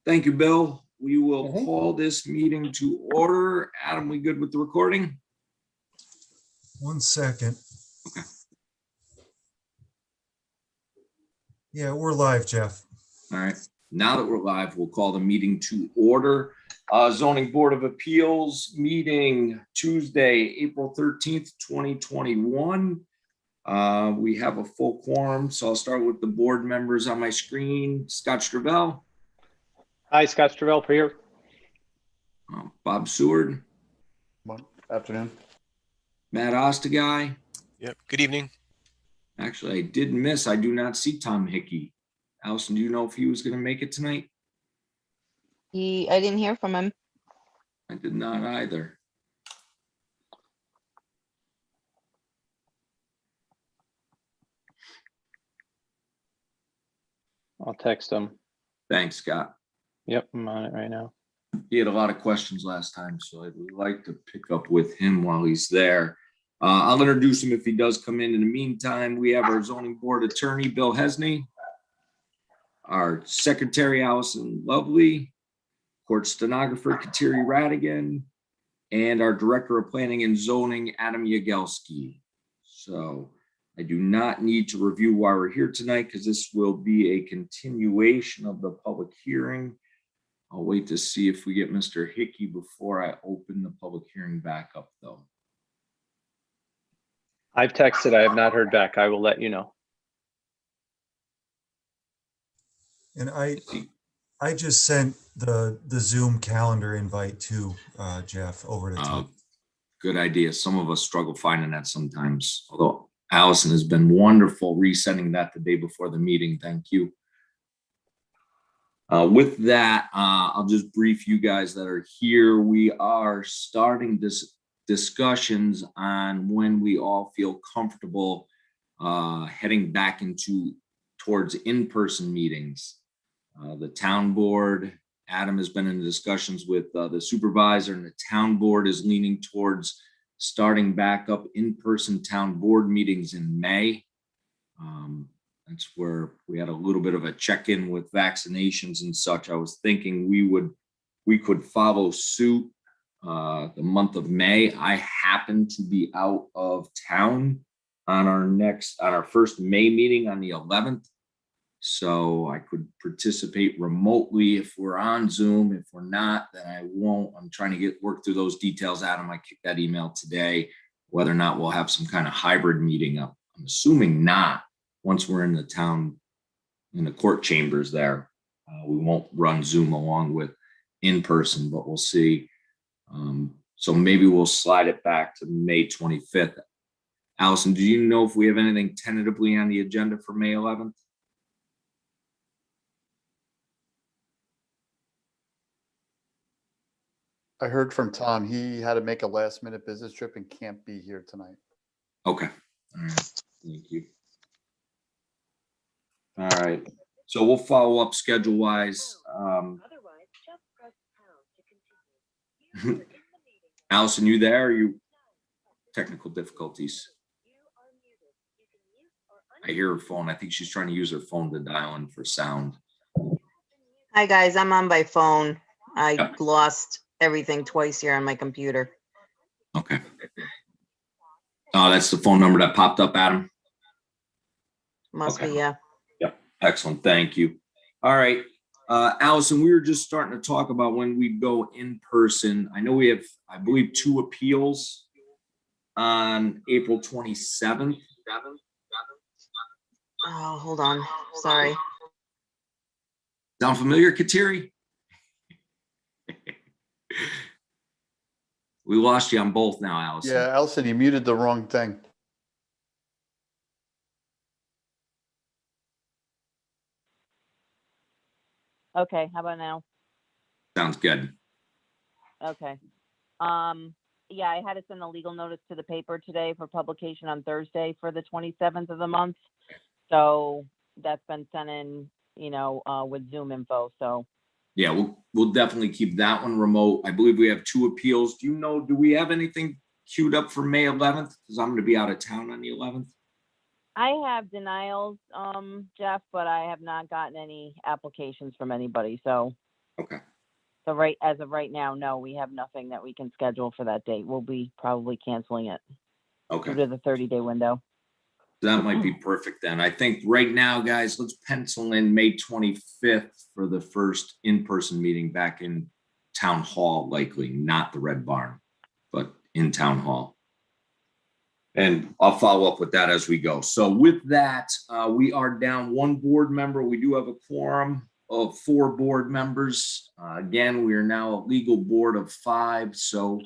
thank you, Bill. We will call this meeting to order. Adam, we good with the recording? 1 second. Okay. Yeah, we're live, Jeff. All right. Now that we're live, we'll call the meeting to order. Zoning Board of Appeals meeting Tuesday, April 13th, 2021. We have a full quorum, so I'll start with the board members on my screen. Scott Stravell. Hi, Scott Stravell here. Bob Seward. Afternoon. Matt Ostagai. Yep. Good evening. Actually, I did miss. I do not see Tom Hickey. Allison, do you know if he was going to make it tonight? I didn't hear from him. I did not either. I'll text him. Thanks, Scott. Yep, I'm on it right now. He had a lot of questions last time, so I'd like to pick up with him while he's there. I'll introduce him if he does come in. In the meantime, we have our zoning board attorney, Bill Hesney, our secretary, Allison Lovely, court stenographer, Kateri Radigan, and our director of planning and zoning, Adam Yagelski. So I do not need to review why we're here tonight because this will be a continuation of the public hearing. I'll wait to see if we get Mr. Hickey before I open the public hearing back up, though. I've texted. I have not heard back. I will let you know. And I just sent the Zoom calendar invite to Jeff over to Tom. Good idea. Some of us struggle finding that sometimes, although Allison has been wonderful resending that the day before the meeting. Thank you. With that, I'll just brief you guys that are here. We are starting discussions on when we all feel comfortable heading back towards in-person meetings. The town board, Adam has been in discussions with the supervisor, and the town board is leaning towards starting back up in-person town board meetings in May. That's where we had a little bit of a check-in with vaccinations and such. I was thinking we could follow suit the month of May. I happen to be out of town on our first May meeting on the 11th. So I could participate remotely if we're on Zoom. If we're not, then I won't. I'm trying to work through those details. Adam, I kicked that email today, whether or not we'll have some kind of hybrid meeting up. I'm assuming not. Once we're in the town, in the court chambers there, we won't run Zoom along with in person, but we'll see. So maybe we'll slide it back to May 25th. Allison, do you know if we have anything tentatively on the agenda for May 11th? I heard from Tom. He had to make a last-minute business trip and can't be here tonight. Okay. All right. Thank you. All right. So we'll follow up schedule-wise. Allison, you there? You technical difficulties? I hear her phone. I think she's trying to use her phone to dial in for sound. Hi, guys. I'm on by phone. I lost everything twice here on my computer. Okay. Oh, that's the phone number that popped up, Adam? Must be, yeah. Yep. Excellent. Thank you. All right. Allison, we were just starting to talk about when we go in person. I know we have, I believe, 2 appeals on April 27th. Oh, hold on. Sorry. Sound familiar, Kateri? We lost you on both now, Allison. Yeah, Allison, you muted the wrong thing. Okay, how about now? Sounds good. Okay. Yeah, I had to send a legal notice to the paper today for publication on Thursday for the 27th of the month. So that's been sent in, with Zoom info. So Yeah, we'll definitely keep that one remote. I believe we have 2 appeals. Do we have anything queued up for May 11th? Because I'm going to be out of town on the 11th. I have denials, Jeff, but I have not gotten any applications from anybody, so. Okay. So as of right now, no, we have nothing that we can schedule for that date. We'll be probably canceling it Okay. due to the 30-day window. That might be perfect then. I think right now, guys, let's pencil in May 25th for the first in-person meeting back in Town Hall, likely, not the Red Barn, but in Town Hall. And I'll follow up with that as we go. So with that, we are down one board member. We do have a quorum of 4 board members. Again, we are now a legal board of 5. So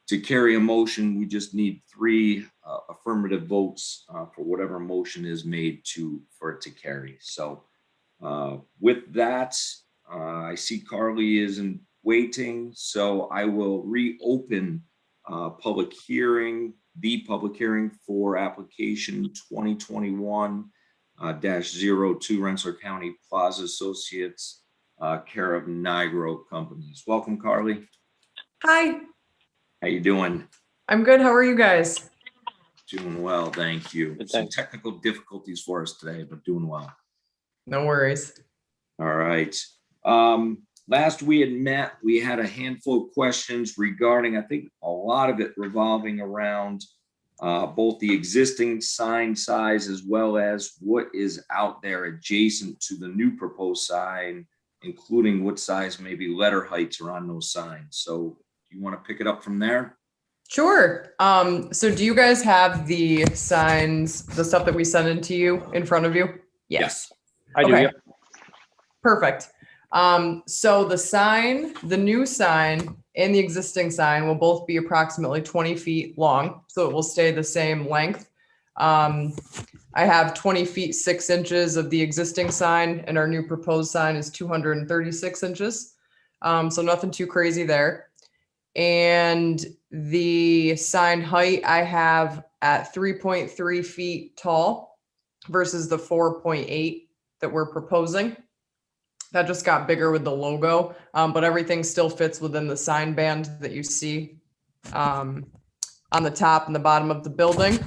to carry a motion, we just need 3 affirmative votes for whatever motion is made for it to carry. So with that, I see Carly isn't waiting, so I will reopen the public hearing for application 2021-02 Rensselaer County Plaza Associates, care of Nigro Companies. Welcome, Carly. Hi, How you doing? I'm good. How are you guys? Doing well, thank you. Good, Some thanks. technical difficulties for us today, but doing well. No worries. All right. Last we had met, we had a handful of questions regarding, I think a lot of it revolving around both the existing sign size as well as what is out there adjacent to the new proposed sign, including what size maybe letter heights are on those signs. So you want to pick it up from there? Sure. So do you guys have the signs, the stuff that we sent in to you in front of you? Yes. I do, Okay. yep. Perfect. So the new sign and the existing sign will both be approximately 20 feet long, so it will stay the same length. I have 20 feet 6 inches of the existing sign, and our new proposed sign is 236 inches. So nothing too crazy there. And the sign height I have at 3.3 feet tall versus the 4.8 that we're proposing. That just got bigger with the logo, but everything still fits within the sign band that you see on the top and the bottom of the building.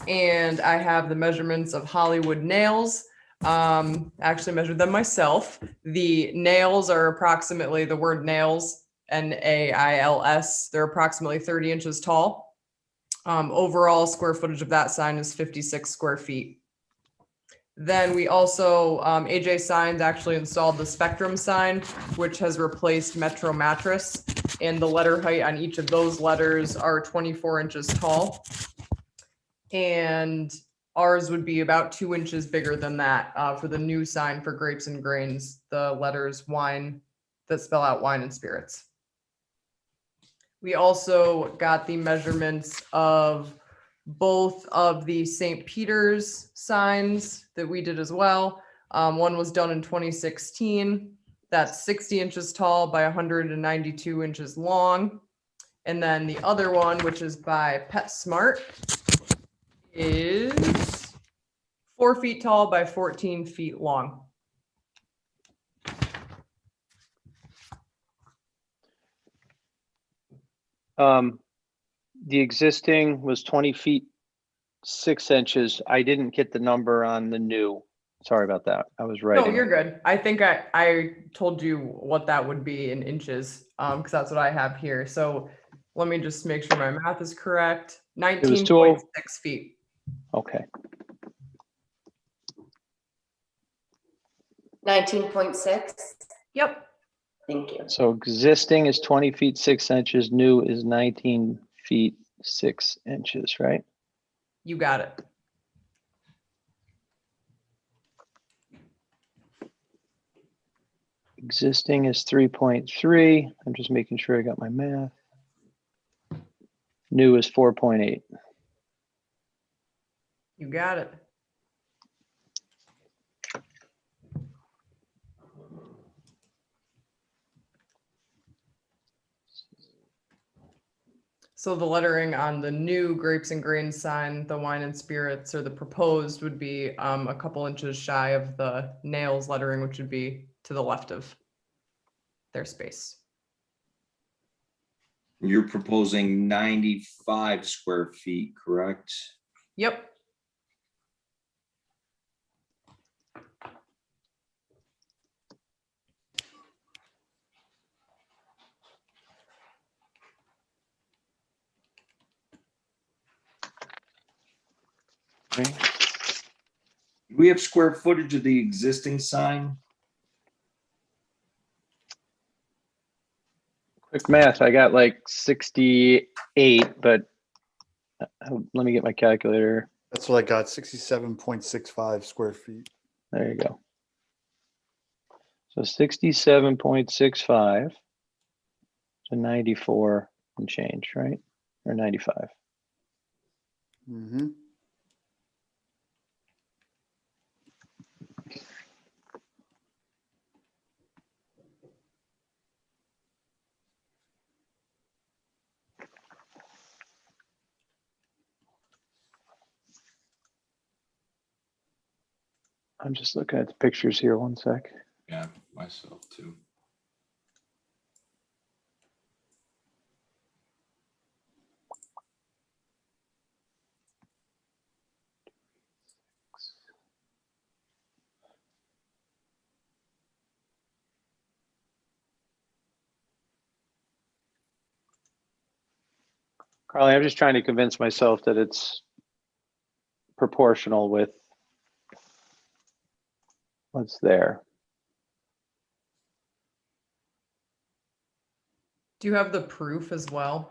And I have the measurements of Hollywood nails. Actually measured them myself. The nails are approximately, the word nails, N-A-I-L-S, they're approximately 30 inches tall. Overall square footage of that sign is 56 square feet. Then we also, AJ Signs actually installed the Spectrum sign, which has replaced Metro Mattress. And the letter height on each of those letters are 24 inches tall. And ours would be about 2 inches bigger than that for the new sign for Grapes and Grains, the letters wine that spell out wine and spirits. We also got the measurements of both of the St. Peter's signs that we did as well. One was done in 2016. That's 60 inches tall by 192 inches long. And then the other one, which is by PetSmart, is 4 feet tall by 14 feet long. The existing was 20 feet 6 inches. I didn't get the number on the new. Sorry about that. I was writing. No, you're good. I think I told you what that would be in inches, because that's what I have here. So let me just make sure my math is correct. 19.6 feet. Okay. 19.6. Yep. Thank you. So existing is 20 feet 6 inches. New is 19 feet 6 inches, right? You got it. Existing is 3.3. I'm just making sure I got my math. New is 4.8. You got it. So the lettering on the new Grapes and Grains sign, the wine and spirits, or the proposed, would be a couple inches shy of the nails lettering, which would be to the left of their space. You're proposing 95 square feet, correct? Yep. Okay. Do we have square footage of the existing sign? Quick math, I got like 68, but let me get my calculator. That's what I got, 67.65 square feet. There you go. So 67.65 to 94 and change, right? Or 95. Mm-hmm. I'm just looking at the pictures here, one sec. Yeah, myself too. Carly, I'm just trying to convince myself that it's proportional with what's there. Do you have the proof as well?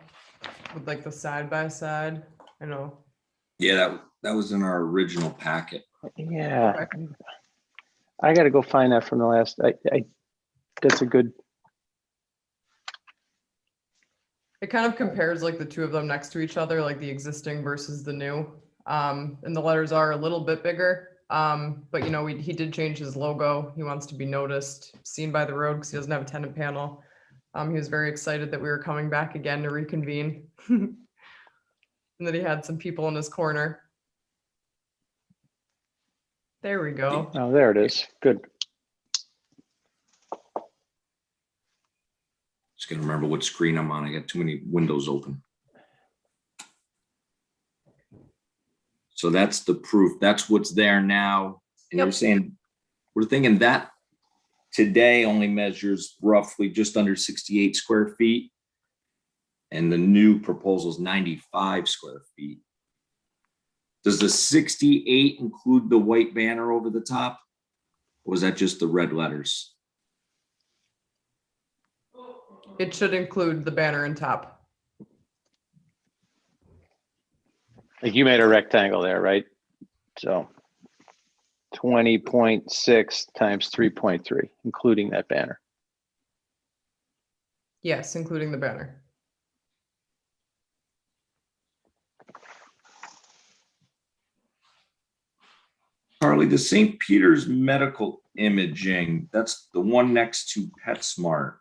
With like the side by side? I know. Yeah, that was in our original packet. Yeah, Okay. I got to go find that from the last. That's a good. It kind of compares like the two of them next to each other, like the existing versus the new. And the letters are a little bit bigger. But you know, he did change his logo. He wants to be noticed, seen by the road because he doesn't have a tenant panel. He was very excited that we were coming back again to reconvene. And that he had some people in his corner. There we go. Oh, there it is. Good. Just gotta remember what screen I'm on. I got too many windows open. So that's the proof. That's what's there now. And you're Yep. saying, we're thinking that today only measures roughly just under 68 square feet. And the new proposal is 95 square feet. Does the 68 include the white banner over the top? Or was that just the red letters? It should include the banner and top. Like you made a rectangle there, right? So 20.6 times 3.3, including that banner. Yes, including the banner. Charlie, the St. Peter's Medical Imaging, that's the one next to PetSmart.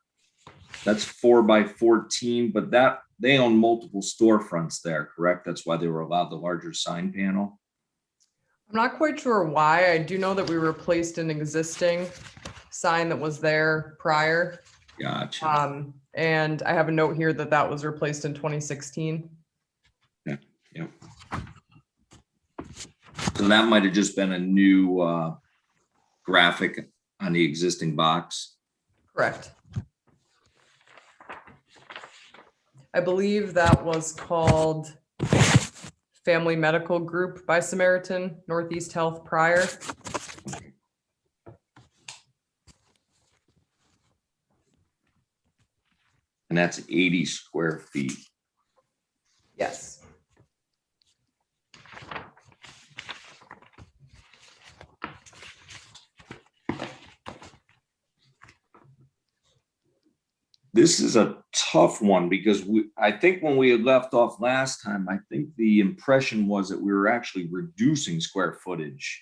That's 4x14, but that they own multiple storefronts there, correct? That's why they were allowed the larger sign panel. I'm not quite sure why. I do know that we replaced an existing sign that was there prior. Gotcha. And I have a note here that that was replaced in 2016. Yeah. Yep. So that might have just been a new graphic on the existing box. Correct. I believe that was called Family Medical Group by Samaritan Northeast Health prior. And that's 80 square feet. Yes. This is a tough one because I think when we had left off last time, I think the impression was that we were actually reducing square footage.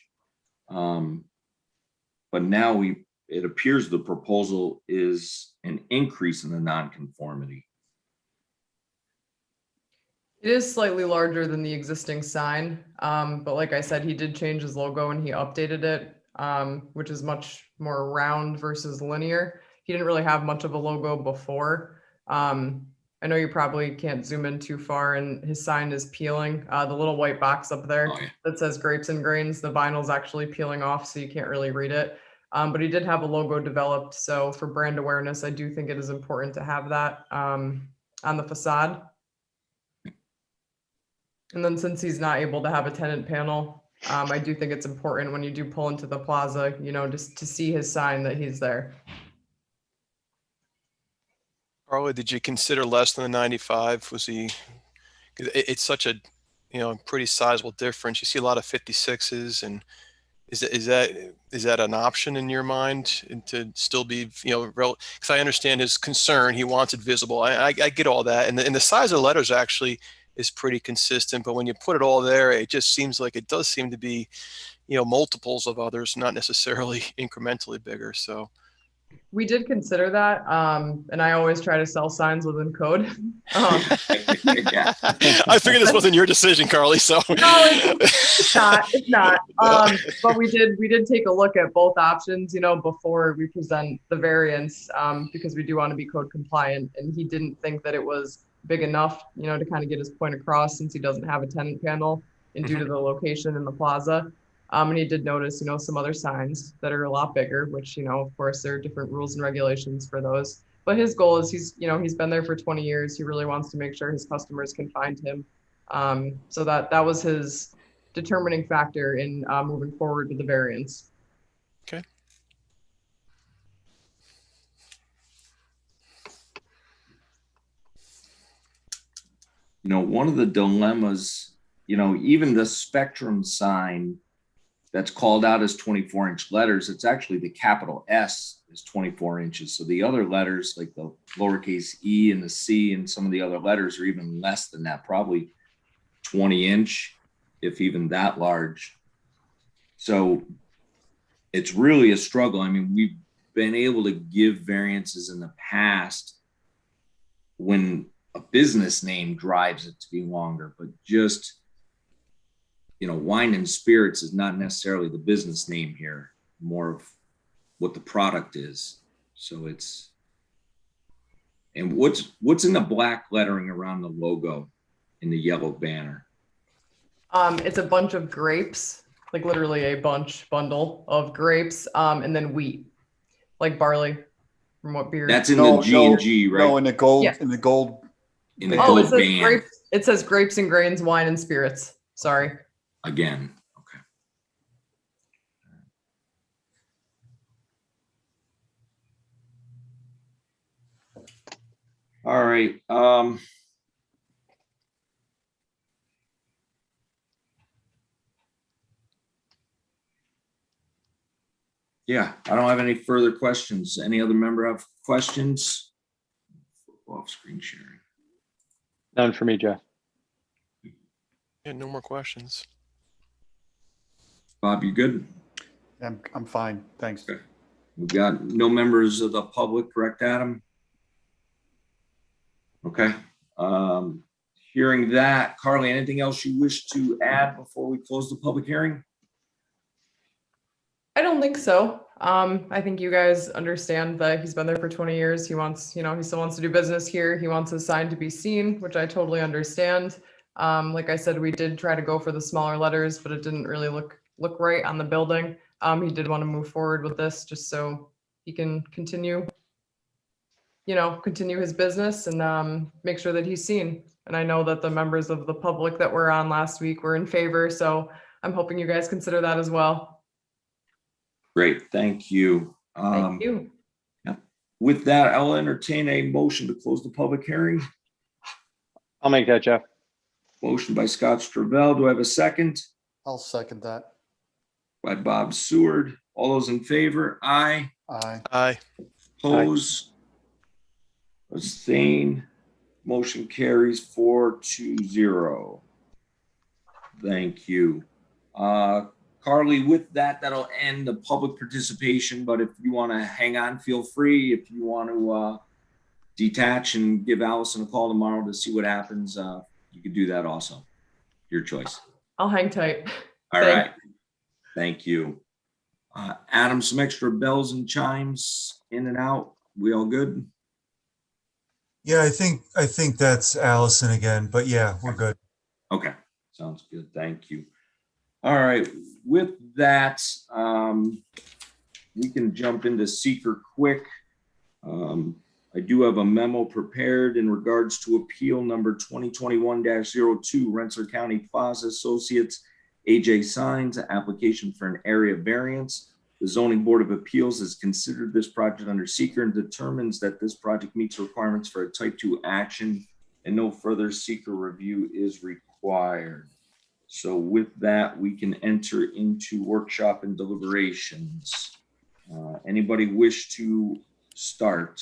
But now it appears the proposal is an increase in the nonconformity. It is slightly larger than the existing sign, but like I said, he did change his logo and he updated it, which is much more round versus linear. He didn't really have much of a logo before. I know you probably can't zoom in too far and his sign is peeling. The little white box up there that says grapes and grains, the vinyl's actually peeling off, so you can't really read it. But he did have a logo developed. So for brand awareness, I do think it is important to have that on the facade. And then since he's not able to have a tenant panel, I do think it's important when you do pull into the plaza, you know, just to see his sign that he's there. Carly, did you consider less than the 95? Was he, 'cause it's such a, pretty sizable difference. You see a lot of 56s, and is that an option in your mind, and to still be, because I understand his concern. He wants it visible. I get all that. And the size of the letters actually is pretty consistent, but when you put it all there, it just seems like it does seem to be, multiples of others, not necessarily incrementally bigger. So We did consider that, and I always try to sell signs within code. Yeah. I figured this wasn't your decision, Carly. So No, it's not. It's not. But we did take a look at both options, you know, before we present the variance, because we do want to be code compliant. And he didn't think that it was big enough, you know, to kind of get his point across, since he doesn't have a tenant panel and due to the location in the plaza. And he did notice, you know, some other signs that are a lot bigger, which, you know, of course, there are different rules and regulations for those. But his goal is he's been there for 20 years. He really wants to make sure his customers can find him. So that was his determining factor in moving forward with the variance. okay. One of the dilemmas, even the Spectrum sign that's called out as 24-inch letters, it's actually the capital S is 24 inches. So the other letters, like the lowercase e and the C and some of the other letters, are even less than that, probably 20-inch, if even that large. So it's really a struggle. I mean, we've been able to give variances in the past when a business name drives it to be longer, but just, wine and spirits is not necessarily the business name here, more of what the product is. So and what's in the black lettering around the logo in the yellow banner? It's a bunch of grapes, like literally a bundle of grapes, and then wheat, like barley. From what beer? That's in the G and G, right? No, in the gold, Yeah. in the gold. In the Oh, gold it says band. grapes. It says grapes and grains, wine and spirits. Sorry. Again. Okay. All right. Yeah, I don't have any further questions. Any other member have questions? Off screen sharing. None for me, Jeff. Yeah, no more questions. Bob, you good? I'm fine, thanks. Okay. We've got no members of the public, correct, Adam? Okay. Hearing that, Carly, anything else you wish to add before we close the public hearing? I don't think so. I think you guys understand that he's been there for 20 years. He wants, he still wants to do business here. He wants his sign to be seen, which I totally understand. Like I said, we did try to go for the smaller letters, but it didn't really look right on the building. He did want to move forward with this just so he can continue his business and make sure that he's seen. And I know that the members of the public that were on last week were in favor. So I'm hoping you guys consider that as well. Great, thank you. Thank you. With that, I'll entertain a motion to close the public hearing. I'll make that, Jeff. Motion by Scott Stravell. Do I have a second? I'll second that. By Bob Seward. All those in favor? Aye. Aye. Aye. Oppose? Abstain? Motion carries 4-0. Thank you. Carly, with that, that'll end the public participation, but if you want to hang on, feel free. If you want to detach and give Allison a call tomorrow to see what happens, you can do that also. Your choice. I'll hang tight. All right. Thank you. Adam, some extra bells and chimes in and out. We all good? Yeah, I think that's Allison again, but yeah, we're good. Okay, sounds good. Thank you. All right, with that, we can jump into seeker quick. I do have a memo prepared in regards to appeal number 2021-02, Rensselaer County Plaza Associates, AJ Signs, application for an area variance. The Zoning Board of Appeals has considered this project under seeker and determines that this project meets requirements for a type 2 action and no further seeker review is required. So with that, we can enter into workshop and deliberations. Anybody wish to start?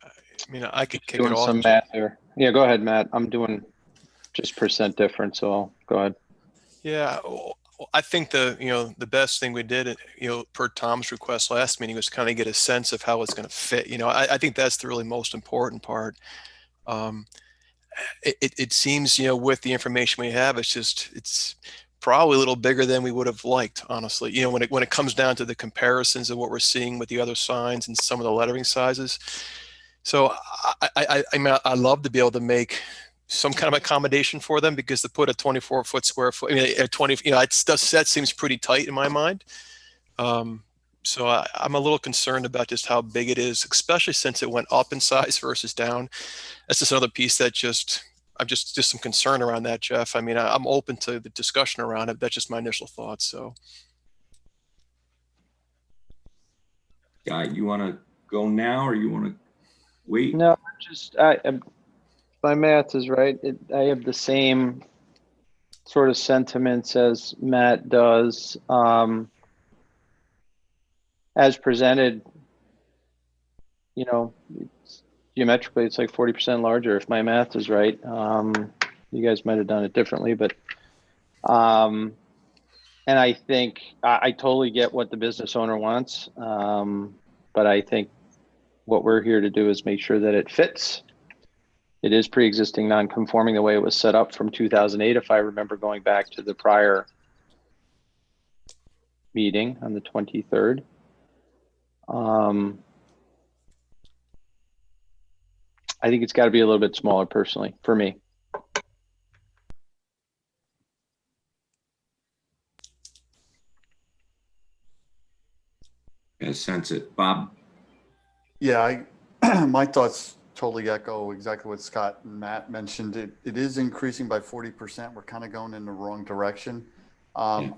I mean, I could kick it Doing off. some math here. Yeah, go ahead, Matt. I'm doing just percent difference, so go ahead. Yeah, I think the best thing we did, per Tom's request last meeting was kind of get a sense of how it's going to fit. I think that's the really most important part. It seems, with the information we have, it's probably a little bigger than we would have liked, honestly. When it comes down to the comparisons of what we're seeing with the other signs and some of the lettering sizes. So I mean, I love to be able to make some kind of accommodation for them, because to put a 24 square foot, I mean, a 20, that seems pretty tight in my mind. So I'm a little concerned about just how big it is, especially since it went up in size versus down. That's just another piece that I'm just some concern around that, Jeff. I mean, I'm open to the discussion around it. That's just my initial thoughts. So. Guy, you want to go now or you want to wait? No, my math is right. I have the same sort of sentiments as Matt does. As presented, geometrically, it's like 40% larger if my math is right. You guys might have done it differently, but and I think I totally get what the business owner wants, but I think what we're here to do is make sure that it fits. It is pre-existing non-conforming the way it was set up from 2008, if I remember going back to the prior meeting on the 23rd. I think it's got to be a little bit smaller, personally, for me. I sense it. Bob? Yeah, my thoughts totally echo exactly what Scott and Matt mentioned. It is increasing by 40%. We're kind of going in the wrong direction. A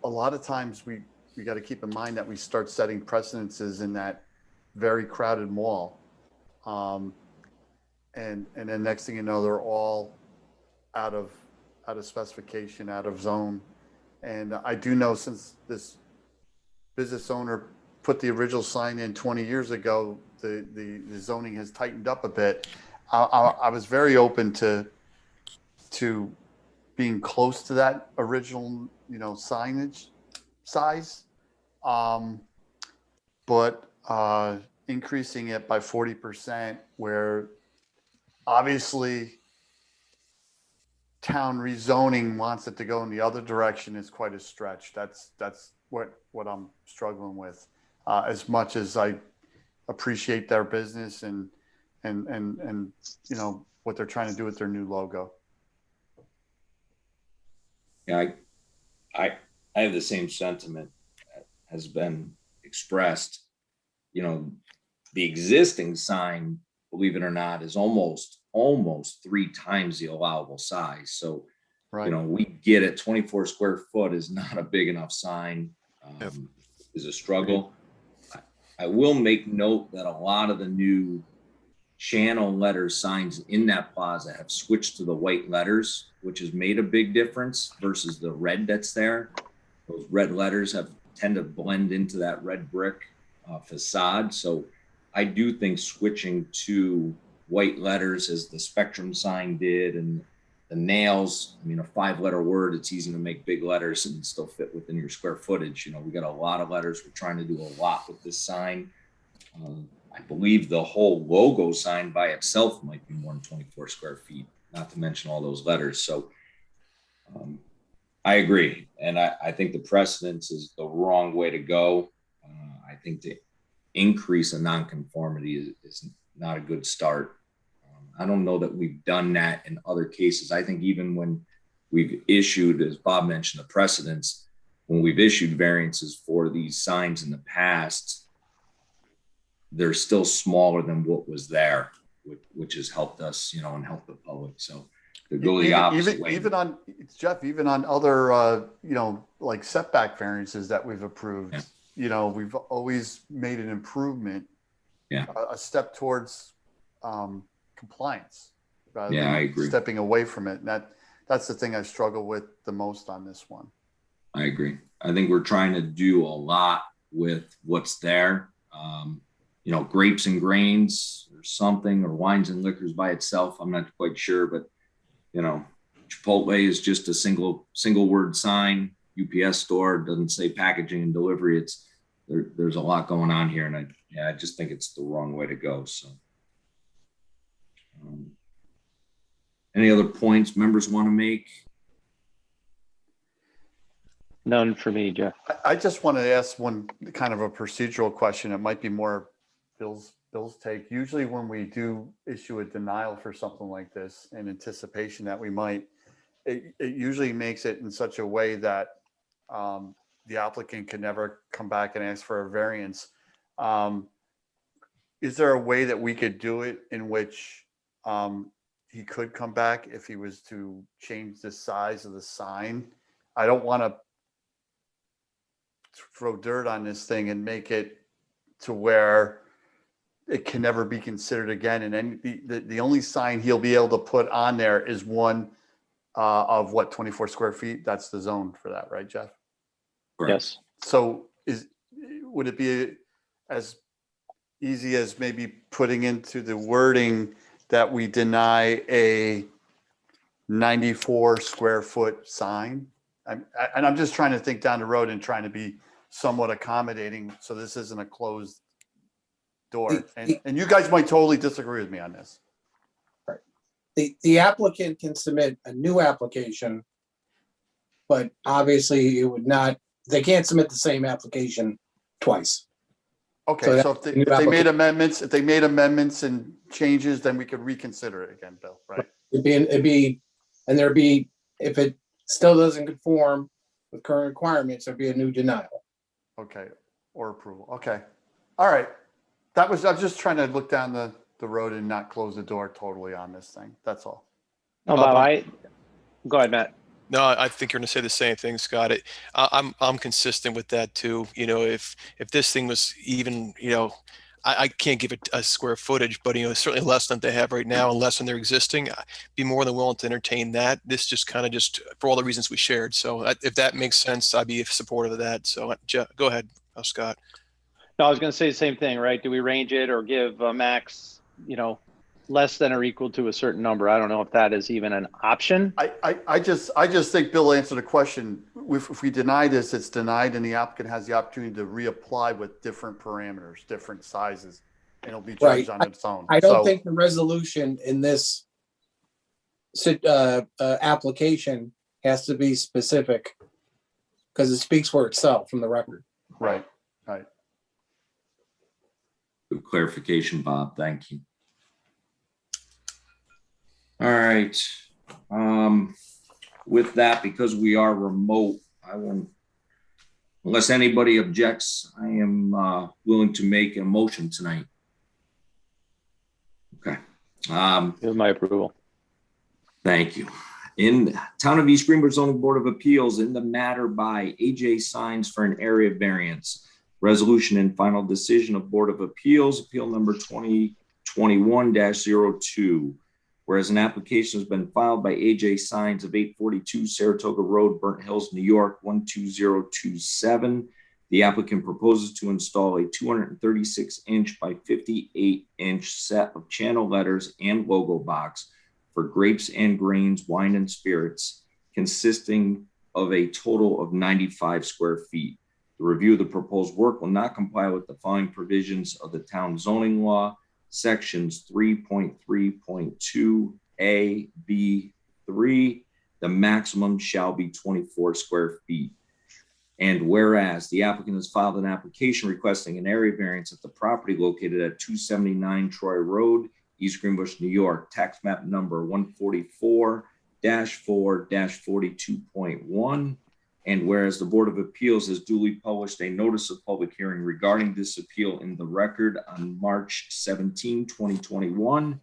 lot of times we got to keep in mind that we start setting precedences in that very crowded mall. And then next thing you know, they're all out of specification, out of zone. And I do know, since this business owner put the original sign in 20 years ago, the zoning has tightened up a bit. I was very open to being close to that original, signage size, but increasing it by 40%, where obviously town rezoning wants it to go in the other direction, is quite a stretch. That's what I'm struggling with. As much as I appreciate their business and what they're trying to do with their new logo. Yeah, I have the same sentiment that has been expressed. The existing sign, believe it or not, is almost 3 times the allowable size. So, right. We get it. 24 square foot is not a big enough sign. Is a struggle. I will make note that a lot of the new channel letter signs in that plaza have switched to the white letters, which has made a big difference versus the red that's there. Those red letters tend to blend into that red brick facade. So I do think switching to white letters, as the Spectrum sign did, and the nails, I mean, a 5-letter word, it's easy to make big letters and still fit within your square footage. We got a lot of letters. We're trying to do a lot with this sign. I believe the whole logo sign by itself might be more than 24 square feet, not to mention all those letters. So I agree. And I think the precedence is the wrong way to go. I think to increase a nonconformity is not a good start. I don't know that we've done that in other cases. I think even when we've issued, as Bob mentioned, the precedents, when we've issued variances for these signs in the past, they're still smaller than what was there, which has helped us, and helped the public. So they go the opposite way. Even on, Jeff, even on other, like setback variances that we've approved, we've always made an improvement, a step towards compliance. Rather than I agree. Stepping away from it. And that's the thing I struggle with the most on this one. I agree. I think we're trying to do a lot with what's there. Grapes and grains or something, or wines and liquors by itself. I'm not quite sure, but Chipotle is just a single word sign. UPS store doesn't say packaging and delivery. There's a lot going on here, and I just think it's the wrong way to go. So, any other points members want to make? None for me, Jeff. I just wanted to ask one kind of a procedural question. It might be more Bill's take. Usually when we do issue a denial for something like this in anticipation that we might, it usually makes it in such a way that the applicant can never come back and ask for a variance. Is there a way that we could do it in which he could come back if he was to change the size of the sign? I don't want to throw dirt on this thing and make it to where it can never be considered again. And then the only sign he'll be able to put on there is one of 24 square feet. That's the zone for that, right, Jeff? Yes. So would it be as easy as maybe putting into the wording that we deny a 94 square foot sign? And I'm just trying to think down the road and trying to be somewhat accommodating, so this isn't a closed door. And you guys might totally disagree with me on this. Right. The applicant can submit a new application, but obviously it would not. They can't submit the same application twice. Okay, so if they made amendments and changes, then we could reconsider it again, Bill, right? It'd be, if it still doesn't conform with current requirements, there'd be a new denial. Okay, or approval. Okay, all right. I was just trying to look down the road and not close the door totally on this thing. That's all. No, Bob, go ahead, Matt. No, I think you're going to say the same thing, Scott. I'm consistent with that too. If this thing was even, I can't give it a square footage, but certainly less than they have right now and less than they're existing. I'd be more than willing to entertain that. This just for all the reasons we shared. So if that makes sense, I'd be supportive of that. So go ahead, Scott. No, I was going to say the same thing, right? Do we range it or give a max, less than or equal to a certain number? I don't know if that is even an option. I just think Bill answered the question. If we deny this, it's denied, and the applicant has the opportunity to reapply with different parameters, different sizes, and it'll be judged on its own. I don't think the resolution in this application has to be specific because it speaks for itself from the record. Right. Good clarification, Bob. Thank you. All right. With that, because we are remote, I won't, unless anybody objects, I am willing to make a motion tonight. Okay. Give my approval. Thank you. In Town of East Greenbush Zoning Board of Appeals, in the matter by AJ Signs for an area variance, resolution and final decision of Board of Appeals, appeal number 2021-02. Whereas an application has been filed by AJ Signs of 842 Saratoga Road, Burnt Hills, New York, 12027. The applicant proposes to install a 236-inch by 58-inch set of channel letters and logo box for grapes and grains, wine and spirits, consisting of a total of 95 square feet. The review of the proposed work will not comply with the following provisions of the town zoning law, sections 3.3.2 A, B, 3. The maximum shall be 24 square feet. And whereas the applicant has filed an application requesting an area variance at the property located at 279 Troy Road, East Greenbush, New York, tax map number 144-4-42.1. And whereas the Board of Appeals has duly published a notice of public hearing regarding this appeal in the record on March 17, 2021.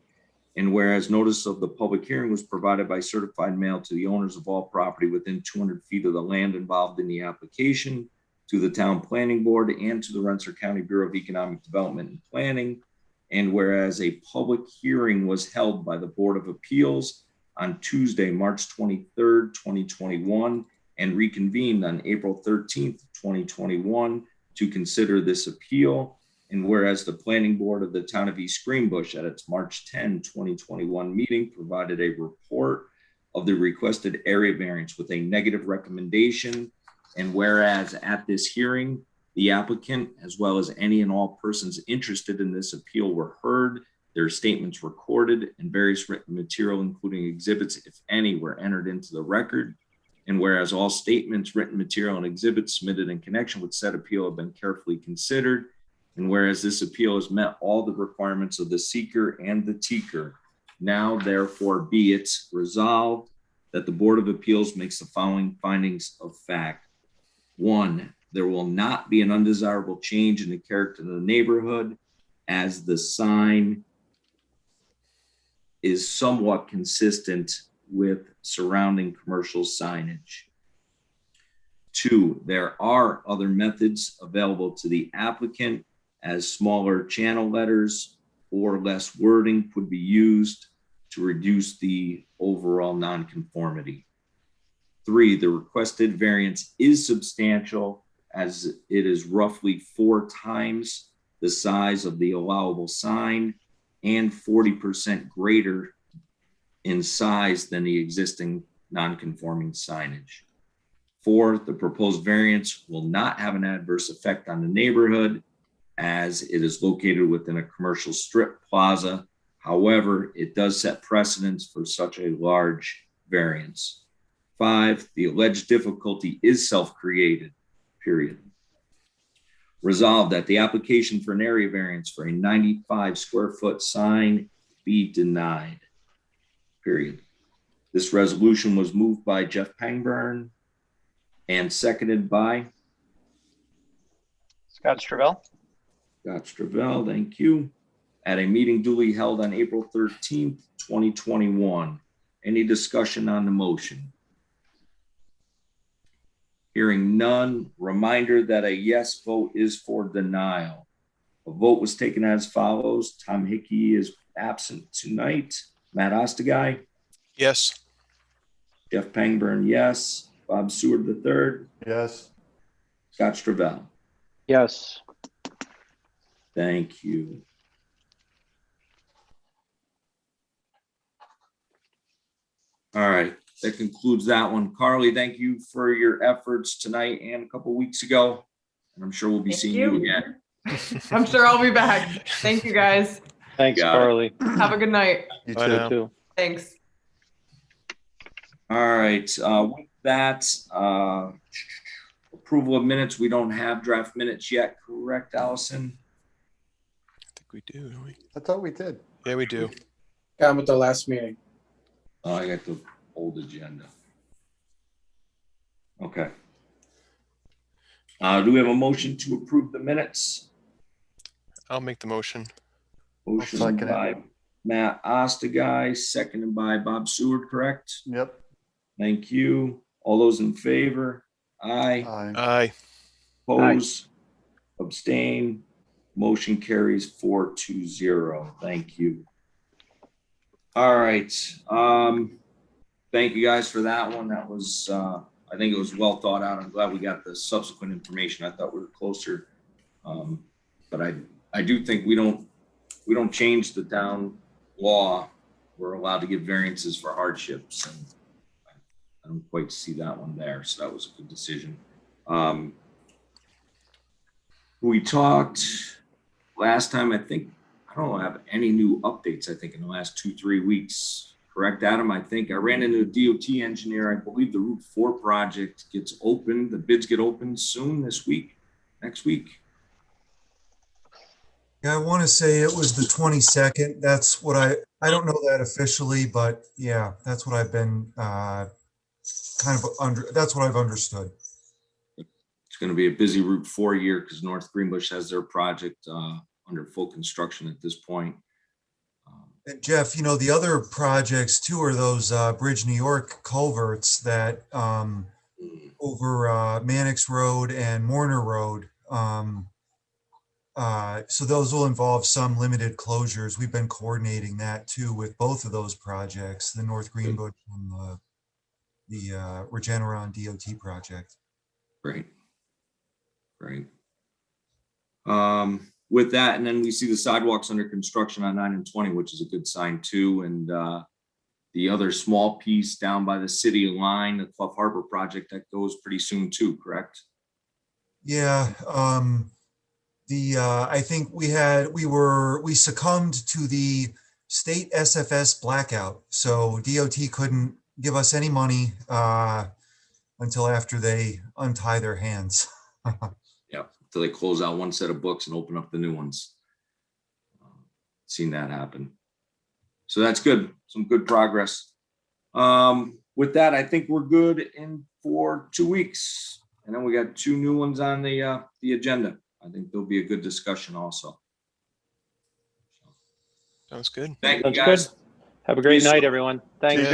And whereas notice of the public hearing was provided by certified mail to the owners of all property within 200 feet of the land involved in the application, to the Town Planning Board, and to the Rensselaer County Bureau of Economic Development and Planning. And whereas a public hearing was held by the Board of Appeals on Tuesday, March 23rd, 2021, and reconvened on April 13th, 2021 to consider this appeal. And whereas the Planning Board of the Town of East Greenbush at its March 10, 2021 meeting provided a report of the requested area variance with a negative recommendation. And whereas at this hearing, the applicant, as well as any and all persons interested in this appeal, were heard, their statements recorded, and various written material, including exhibits, if any, were entered into the record. And whereas all statements, written material, and exhibits submitted in connection with said appeal have been carefully considered. And whereas this appeal has met all the requirements of the seeker and the teaker, now therefore be it resolved that the Board of Appeals makes the following findings of fact. 1, there will not be an undesirable change in the character of the neighborhood, as the sign is somewhat consistent with surrounding commercial signage. 2, there are other methods available to the applicant, as smaller channel letters or less wording could be used to reduce the overall nonconformity. 3, the requested variance is substantial, as it is roughly 4 times the size of the allowable sign and 40% greater in size than the existing nonconforming signage. 4, the proposed variance will not have an adverse effect on the neighborhood, as it is located within a commercial strip plaza. However, it does set precedents for such a large variance. 5, the alleged difficulty is self-created, period. Resolved that the application for an area variance for a 95 square foot sign be denied, period. This resolution was moved by Jeff Pangburn and seconded by Scott Stravell. Scott Stravell, thank you. At a meeting duly held on April 13th, 2021. Any discussion on the motion? Hearing none, reminder that a yes vote is for denial. A vote was taken as follows. Tom Hickey is absent tonight. Matt Ostagai? Yes. Jeff Pangburn, yes. Bob Seward III? Yes. Scott Stravell? Yes. Thank you. All right, that concludes that one. Carly, thank you for your efforts tonight and a couple weeks ago. And I'm sure we'll be seeing you again. I'm sure I'll be back. Thank you, guys. Thanks, Got it. Carly. Have a good night. You Bye too. now. Too. Thanks. All right, with that, approval of minutes. We don't have draft minutes yet, correct, Allison? I think we do, don't we? I thought we did. Yeah, we do. Got 'em at the last meeting. Oh, I got the old agenda. Okay. Do we have a motion to approve the minutes? I'll make the motion. Motion second it. by Matt Ostagai, seconded by Bob Seward, correct? Yep. Thank you. All those in favor? Aye. Aye. Aye. Oppose? Abstain? Motion carries 4-0. Thank you. All right. Thank you guys for that one. That was, I think it was well thought out. I'm glad we got the subsequent information. I thought we were closer. But I do think we don't change the town law. We're allowed to give variances for hardships, and I don't quite see that one there. So that was a good decision. We talked last time, I think, I don't have any new updates, I think, in the last 2-3 weeks. Correct, Adam? I think I ran into a DOT engineer. I believe the Route 4 project gets open. The bids get open soon this week, next week. Yeah, I want to say it was the 22nd. That's what I don't know that officially, but yeah, that's what I've been that's what I've understood. going to be a busy Route 4 year because North Greenbush has their project under full construction at this point. And Jeff, you know, the other projects too are those Bridge New York culverts that over Mannix Road and Morner Road. So those will involve some limited closures. We've been coordinating that too with both of those projects, the North Greenbush and the Regeneron DOT project. Great. Great. With that, and then we see the sidewalks under construction on 9 and 20, which is a good sign too. And the other small piece down by the city line, the Clough Harbor project, that goes pretty soon too, correct? Yeah. I think we succumbed to the state SFS blackout. So DOT couldn't give us any money until after they untie their hands. Yeah, until they close out one set of books and open up the new ones. Seen that happen. So that's good. Some good progress. With that, I think we're good in for 2 weeks. And then we got 2 new ones on the agenda. I think there'll be a good discussion also. Sounds good. Thank you, Sounds guys. good. Have a great See you night, soon. everyone. Thanks.